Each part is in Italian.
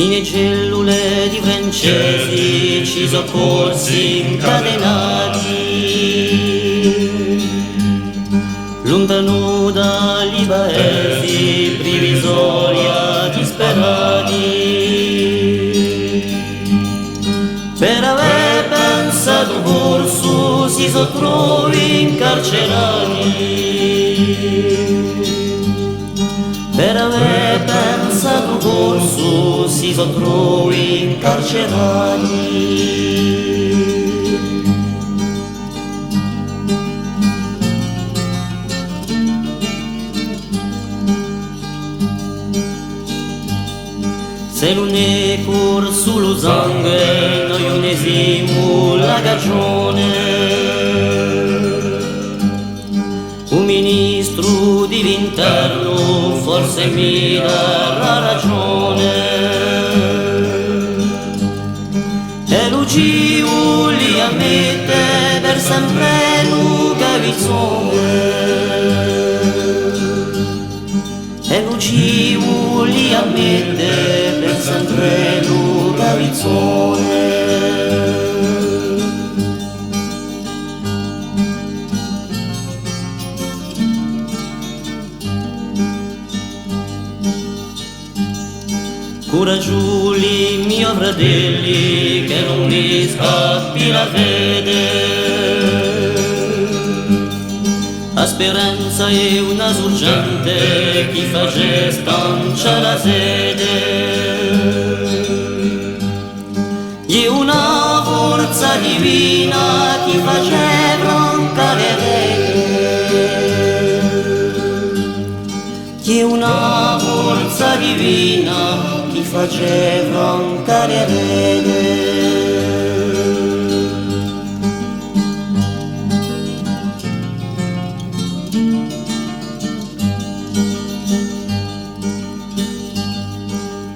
in cellule di francesi ci soccorsi incatenati, lontano dagli paesi provvisoria disperati, per aver pensato corso si sottrovi incarcerati, per aver pensato corso si sottrovi incarcerati. Se non è corso lo sangue, noi unesimo la cagione. Un ministro d'interno forse mi darà ragione. E Lucio li ammette per sempre Luca Vizzone. E Lucio li ammette per sempre Luca Vizzone. Coraggiosi mio fratelli che non mi scappi la fede, la speranza è una sorgente chi face stancia la sede, è una forza divina chi face broncare rete, è una forza divina chi face broncare rete.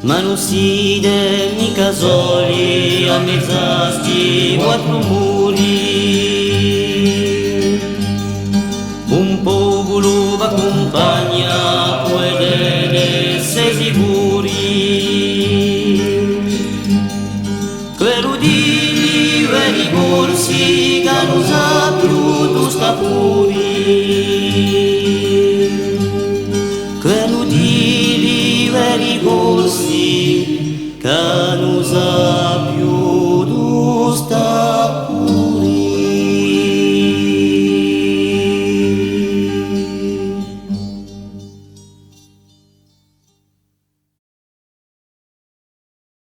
Ma non siete mica soli a mezz'asti quattro muri, un popolo v'accompagna, potete essere sicuri, quello di veri corsi che non sa più tu sta puri, quello di veri corsi che non sa